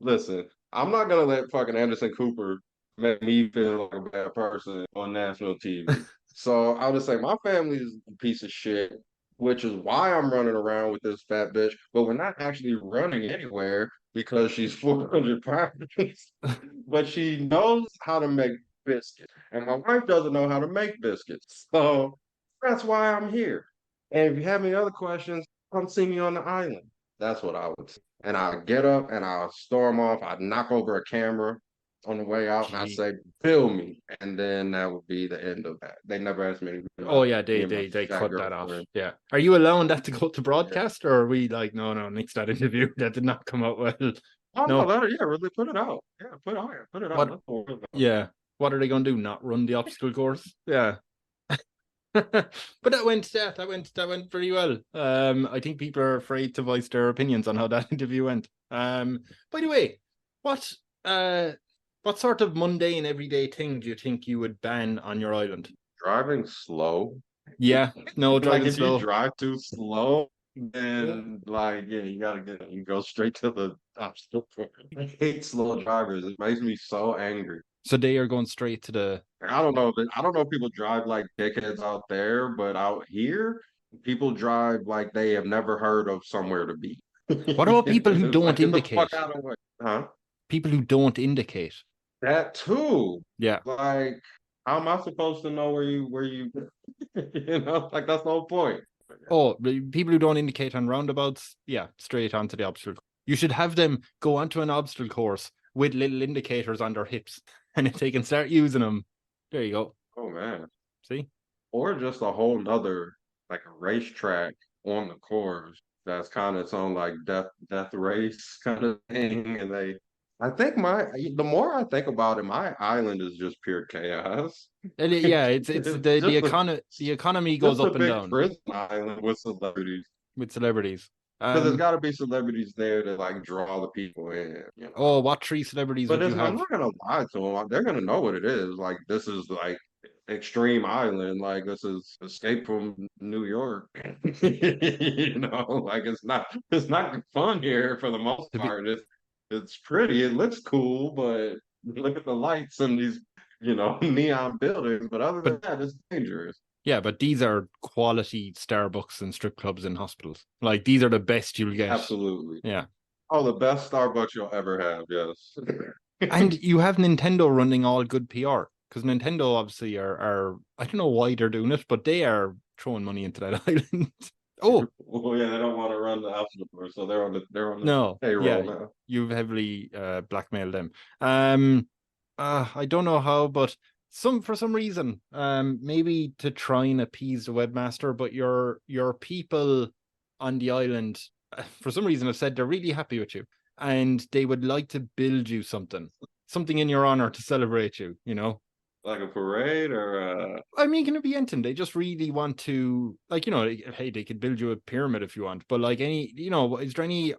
Listen, I'm not gonna let fucking Anderson Cooper make me feel like a bad person on national TV. So I would say my family is a piece of shit, which is why I'm running around with this fat bitch. But we're not actually running anywhere because she's 400 pounds. But she knows how to make biscuits, and my wife doesn't know how to make biscuits. So that's why I'm here. And if you have any other questions, come see me on the island. That's what I would say. And I'll get up and I'll storm off. I'd knock over a camera on the way out, and I say, "Film me," and then that would be the end of that. They never asked me. Oh yeah, they cut that off. Yeah. Are you allowing that to go to broadcast, or are we like, no, nix that interview? That did not come out well. Oh no, really put it out. Yeah, put it out. Yeah. What are they going to do? Not run the obstacle course? Yeah. But that went pretty well. I think people are afraid to voice their opinions on how that interview went. By the way, what sort of mundane everyday thing do you think you would ban on your island? Driving slow. Yeah, no, driving slow. If you drive too slow, then you go straight to the obstacle course. I hate slow drivers. It makes me so angry. So they are going straight to the. I don't know if people drive like dickheads out there, but out here, people drive like they have never heard of somewhere to be. What about people who don't indicate? Huh? People who don't indicate. That too. Yeah. Like, how am I supposed to know where you like that's the whole point. Oh, people who don't indicate on roundabouts, yeah, straight onto the obstacle. You should have them go onto an obstacle course with little indicators on their hips, and if they can start using them, there you go. Oh man. See? Or just a whole nother, like a racetrack on the course that's kind of its own like death race kind of thing. And I think the more I think about it, my island is just pure chaos. Yeah, it's the economy goes up and down. Prison island with celebrities. Because there's got to be celebrities there to like draw the people in. Oh, what 3 celebrities would you have? I'm not gonna lie to them. They're gonna know what it is. Like this is like Extreme Island. Like this is Escape from New York. Like it's not fun here for the most part. It's pretty. It looks cool, but look at the lights and these neon buildings. But other than that, it's dangerous. Yeah, but these are quality Starbucks and strip clubs and hospitals. Like these are the best you'll get. Absolutely. Yeah. Oh, the best Starbucks you'll ever have. Yes. And you have Nintendo running all good PR, because Nintendo obviously are I don't know why they're doing it, but they are throwing money into that island. Oh, Well, yeah, they don't want to run the obstacle course, so they're on the no. payroll Yeah, now. you've heavily blackmailed them. I don't know how, but for some reason, maybe to try and appease the webmaster, but your people on the island, for some reason, have said they're really happy with you and they would like to build you something in your honor to celebrate you. Like a parade or I mean, can it be anything? They just really want to, like, hey, they could build you a pyramid if you want, but like is there any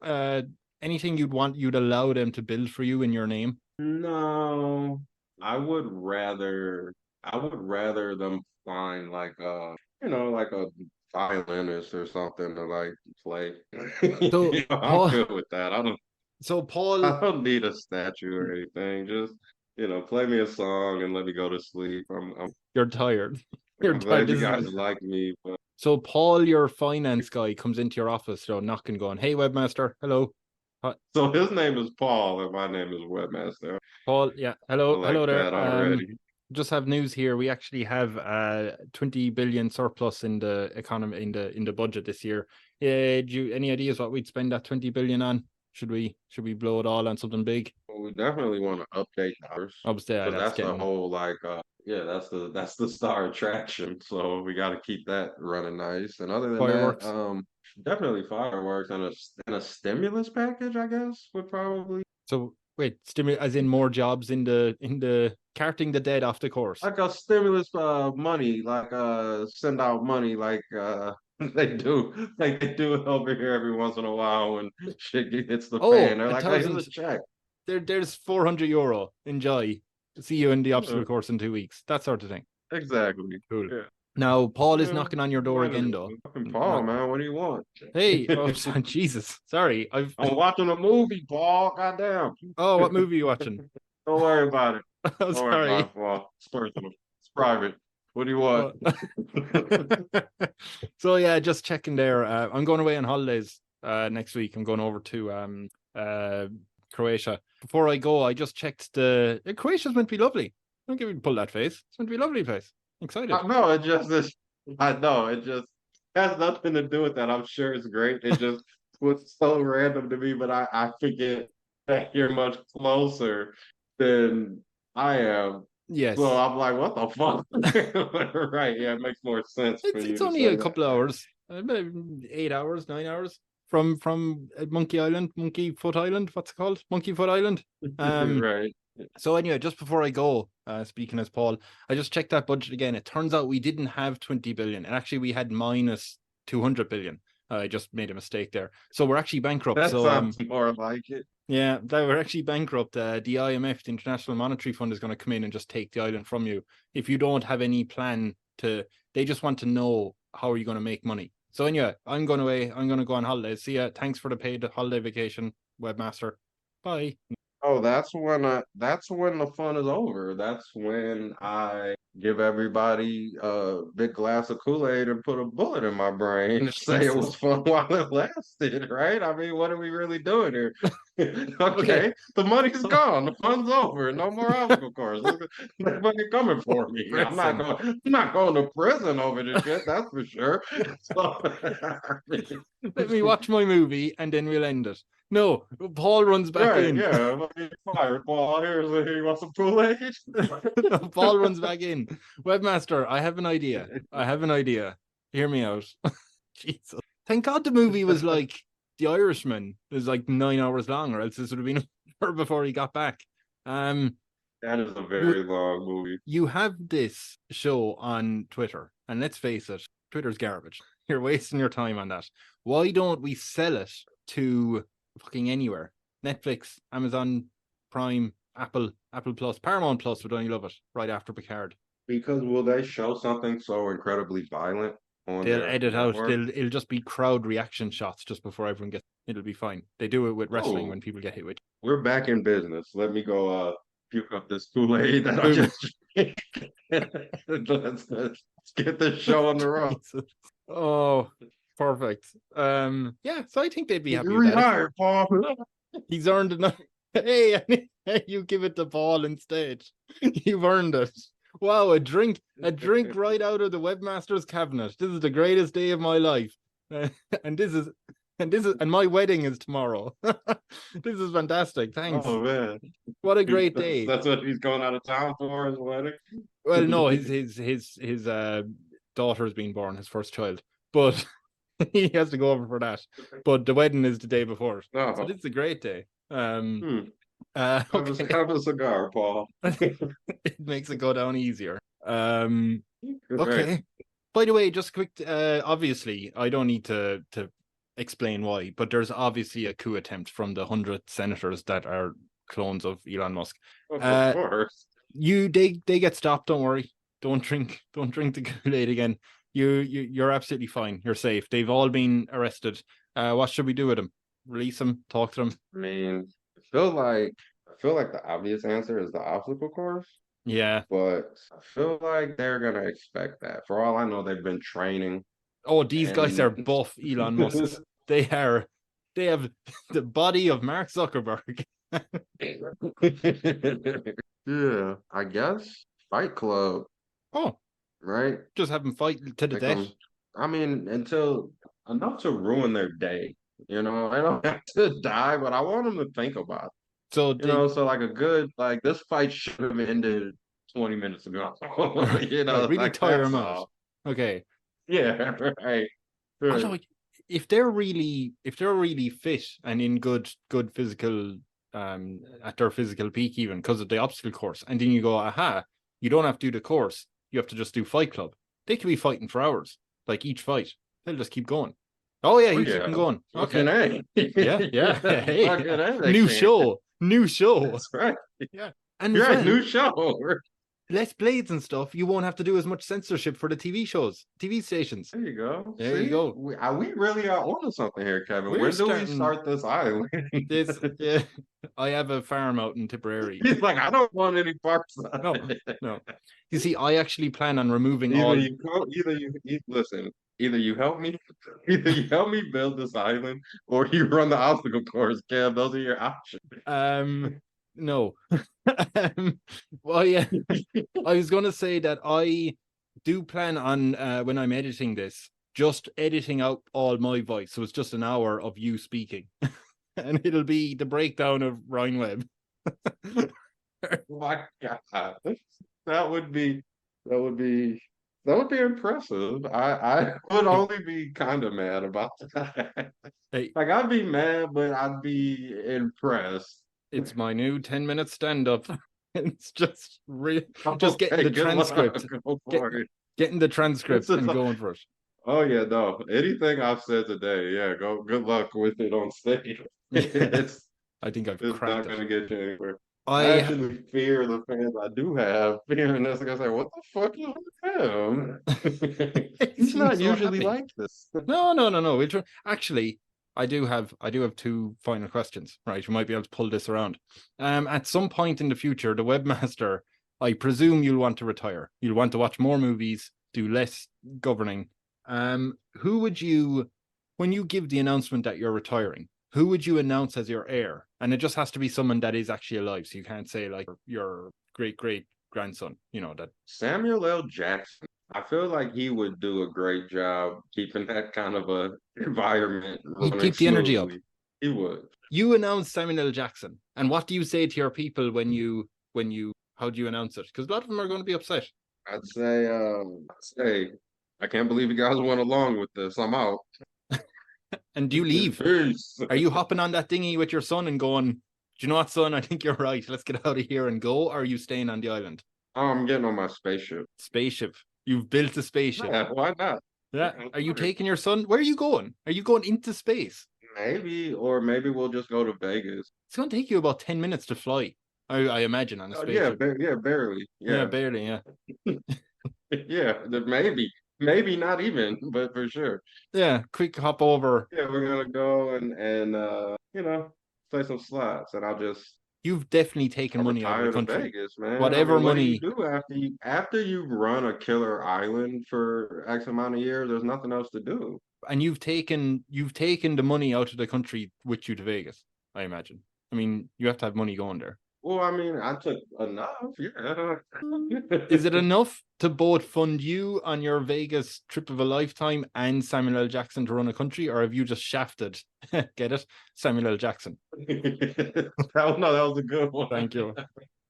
anything you'd allow them to build for you in your name? no. I would rather them find like like a violinist or something to like play. So I'm Paul, good with that. so I Paul, don't need a statue or anything. Just play me a song and let me go to sleep. you're tired. You're I'm tired. glad you guys like me, but So Paul, your finance guy, comes into your office, knocking, going, "Hey, webmaster, hello." so his name is Paul and my name is Webmaster. Paul, yeah, I hello, like there. that already. Just have news here. We actually have 20 billion surplus in the economy in the budget this year. Yeah, do you any ideas what we'd spend that 20 billion on? Should we blow it all on something big? Well, we definitely want to update ours Obviously, because that's that's the getting whole that's the star attraction. So we got to keep that running nice. And other than that, fireworks. definitely fireworks and a stimulus package, I guess, would probably So wait, as in more jobs in the carting the dead off the course. like a stimulus money, like send out money like they do it over here every once in a while when shit hits the fan. Oh, They're like, hey, here's a check. There's €400. Enjoy. See you in the obstacle Yeah, course in 2 weeks. That sort of thing. exactly. Cool. Yeah. Now Paul is Yeah, knocking on your door why not? again, though. Fucking Paul, man, what do you want? Hey, oh Jesus, sorry. I'm watching a movie, Paul. Goddamn. Oh, what movie are you watching? Don't worry about it. Oh, Don't worry about sorry. it, Paul. It's personal. It's private. What do you want? So yeah, just checking there. I'm going away on holidays next week. I'm going over to Croatia. Before I go, I just checked Croatia's meant to be lovely. Don't give me pull that face. It's meant to be a lovely place. Excited. I know it just has nothing to do with that. I'm sure it's great. It just was so random to me, but I forget that you're much closer than I am. Yes. So I'm like, what the fuck? Right. Yeah, it makes more sense for you It's to only say a couple that. hours, 8 hours, 9 hours from Monkey Foot Island. What's it called? Monkey Foot Island. Right. So anyway, just before I go, speaking as Paul, I just checked that budget again. It turns out we didn't have 20 billion, and actually we had minus 200 billion. I just made a mistake there. So we're actually bankrupt. That So sounds more like it. yeah, we're actually bankrupt. The IMF, the International Monetary Fund, is going to come in and just take the island from you if you don't have any plan to. They just want to know how are you going to make money. So anyway, I'm going away. I'm going to go on holidays. See ya. Thanks for the paid holiday vacation, webmaster. Bye. Oh, that's when the fun is over. That's when I give everybody a big glass of Kool-Aid and put a bullet in my brain and say it was fun while it lasted, right? I mean, what are we really doing here? Okay, the money's gone, the fun's over, no more obstacle course. Nobody coming for me. I'm not going to prison over this shit, that's for sure. So, Let me watch my movie and then we'll end it. No, Paul runs back right, in. yeah, let me fire Paul. You want some Kool-Aid? Paul runs back in. Webmaster, I have an idea. Hear me out. Jesus. Thank God the movie was like The Irishman. It was like 9 hours long, or else this would have been before he got back. That is a very long movie. You have this show on Twitter, and let's face it, Twitter's garbage. You're wasting your time on that. Why don't we sell it to fucking anywhere? Netflix, Amazon Prime, Apple Plus, Paramount Plus would only love it right after Picard. Because will they show something so incredibly violent on They'll their edit out. network? It'll just be crowd reaction shots just before everyone gets. It'll be fine. They do it with wrestling when people get hit with. We're back in business. Let me go puke up this Kool-Aid that I just let's get this show on the road. Oh, perfect. Yeah, so I think they'd be happy You're with that. rehired, Paul. He's earned enough. Hey, you give it the ball instead. You've earned it. Wow, a drink right out of the WebbMaster's cabinet. This is the greatest day of my life. And my wedding is tomorrow. This is fantastic. Thanks. Oh man, What a great day. That's what he's going out of town for, his wedding. Well, no, his daughter's been born, his first child, but he has to go over for that. But the wedding is the day before, so Oh, it's a great day. have a cigar, Paul. It makes it go down easier. Right. Okay. By the way, just quick. Obviously, I don't need to explain why, but there's obviously a coup attempt from the 100 senators that are clones of Elon Musk. Of course. They get stopped. Don't worry. Don't drink the Kool-Aid again. You're absolutely fine. You're safe. They've all been arrested. What should we do with them? Release them? Talk to them? I mean, I feel like the obvious answer is the obstacle course, Yeah. but I feel like they're gonna expect that. For all I know, they've been training. Oh, these guys are And buff Elon Musks. They have the body of Mark Zuckerberg. yeah, I guess Fight Club, Oh, right? just have them fight to the Like, death. I mean, until enough to ruin their day. You know, they don't have to die, but I want them to think about it. So You know, so like a good this fight should have ended 20 minutes ago. You know, really like tire that's them out. all. Okay. Yeah, right. Also, if they're really fit and in good physical at their physical peak, even because of the obstacle course, and then you go, aha, you don't have to do the course, you have to just do Fight Club. They could be fighting for hours, like each fight. They'll just keep going. Oh yeah, he's keeping going. Okay. Yeah. Hey, new show. That's right. Yeah, and You're as right, well, new show. less blades and stuff. You won't have to do as much censorship for the TV shows, TV stations. There you go. There See? you go. We really are onto something here, Kevin. We're When do we starting- start this island? Yeah, I have a farm out in Tipperary. He's like, I don't want any parts of No, it. no. You see, I actually plan on removing Either all. listen. Either you help me build this island, or you run the obstacle course, Kev. Those are your options. No. Well, yeah. I was going to say that I do plan on when I'm editing this, just editing out all my voice, so it's just an hour of you speaking, and it'll be the breakdown of Ryan Webb. My God, that would be impressive. I would only be kind of mad about that. Hey, Like I'd be mad, but I'd be impressed. it's my new 10-minute stand-up. It's just Okay, getting the good luck. transcript, Go for it. getting the transcript It's a- and going for it. Oh yeah, no. Anything I've said today, yeah, go. Good luck with it on stage. It's I think I've not cracked going to it. get you anywhere. I I actually fear the fans I do have fearing this. Like I say, what the fuck is with him? He's not so usually happy. like this. No. We'll try. Actually, I do have two final questions. Right, we might be able to pull this around. At some point in the future, the WebbMaster, I presume you'll want to retire. You'll want to watch more movies, do less governing. Who would you, when you give the announcement that you're retiring, who would you announce as your heir? And it just has to be someone that is actually alive. So you can't say like your great grandson. You know that. Samuel L. Jackson. I feel like he would do a great job keeping that kind of a environment He'd running keep the energy up. smoothly. He would. You announce Samuel L. Jackson, and what do you say to your people when you how do you announce it? Because a lot of them are going to be upset. I'd say, I can't believe you guys went along with this. I'm out. And do you leave? Peace. Are you hopping on that dinghy with your son and going, do you know what, son? I think you're right. Let's get out of here and go. Or are you staying on the island? I'm getting on my spaceship. Spaceship. You've built a spaceship. Yeah, why not? Yeah. Are you taking your son? Where are you going? Are you going into space? Maybe we'll just go to Vegas. It's going to take you about 10 minutes to fly. I imagine on a spaceship. Barely. Yeah, barely. Yeah. Yeah, maybe not even, but for sure. Yeah. Quick hop over. Yeah, we're gonna go and play some slots, and You've definitely taken money out of the retire to country. Vegas, man. Whatever what do money- you do after you run a killer island for X amount of years? There's nothing else to do. And you've taken the money out of the country with you to Vegas, I imagine. I mean, you have to have money going there. Well, I mean, I took enough. Yeah. Is it enough to both fund you on your Vegas trip of a lifetime and Samuel L. Jackson to run a country, or have you just shafted, get it, Samuel L. Jackson? No, that was a good one. Thank you.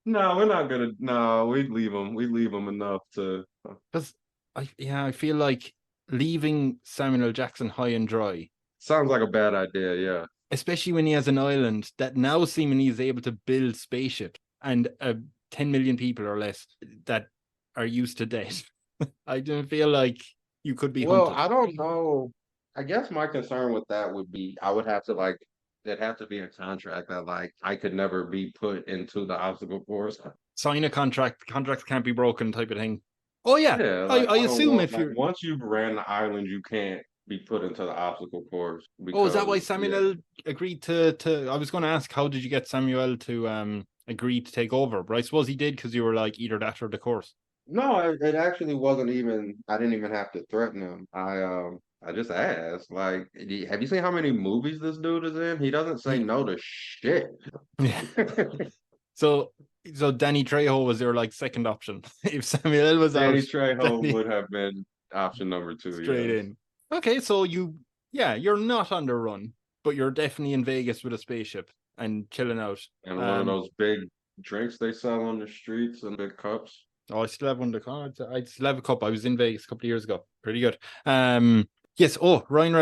No, we're not gonna. No, we'd leave him. We'd leave him enough to. Because I feel like leaving Samuel L. Jackson high and dry, Sounds like a bad idea. Yeah. especially when he has an island that now seemingly is able to build spaceships and 10 million people or less that are used to death. I don't feel like you could be Well, hunted. I don't know. I guess my concern with that would be I would have to like there'd have to be a contract that like I could never be put into the obstacle course. Sign a contract, contracts can't be broken type of thing. Oh yeah, Yeah, I I don't assume want if like you're. once you've ran the island, you can't be put into the obstacle course Oh, is that why because Samuel agreed to? I was going to ask, how did you get Samuel to agree to take over? But I suppose he did because you were like either that or the course. no, it actually wasn't even. I didn't even have to threaten him. I just asked, like, have you seen how many movies this dude is in? He doesn't say Yeah. no to shit. Yeah. So Danny Trejo was your like second option. If Samuel was Danny out, Trejo Danny would have been option number two. straight Yes. in. Okay, so you're not on the run, but you're definitely in Vegas with a spaceship and chilling out. And one of those big drinks they sell on the streets and big cups. Oh, I still have one of the cards. I still have a cup. I was in Vegas a couple of years ago. Pretty good. Yes. Oh, Ryan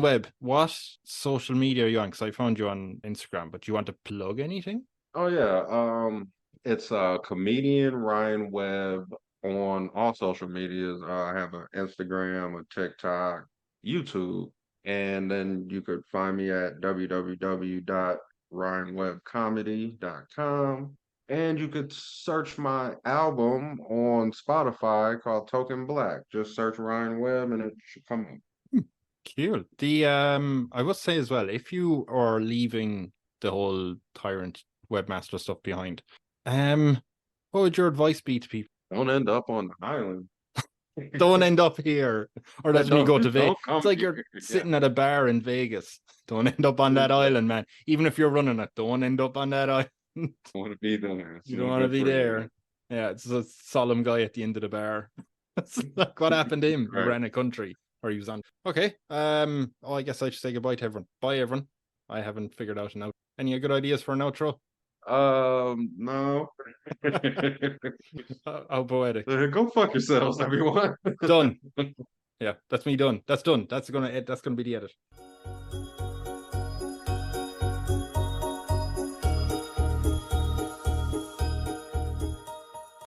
Webb. What social media are you on? Because I found you on Instagram, but do you want to plug anything? Oh yeah. It's comedian Ryan Webb on all social medias. I have an Instagram, a TikTok, YouTube, and then you could find me at www.ryanwebbcomedy.com. And you could search my album on Spotify called Token Black. Just search Ryan Webb and it should come up. Cool. The I will say as well, if you are leaving the whole Tyrant WebbMaster stuff behind, what would your advice be to people? Don't end up on the island. Don't end up here, or that's when you go to Vegas. Don't come It's like here. you're Yeah. sitting at a bar in Vegas. Don't end up on that island, man. Even if you're running it, don't end up on that island. Want to be there. It's You no don't want to good be for you. there. Yeah, it's a solemn guy at the end of the bar. It's like what happened to him? He Right. ran a country, or he was on. Okay. Oh, I guess I should say goodbye to everyone. Bye, everyone. I haven't figured out an outro. Any good ideas for an outro? No. How poetic. Go fuck yourselves, everyone. Done. Yeah, that's me done. That's done. That's gonna be the edit.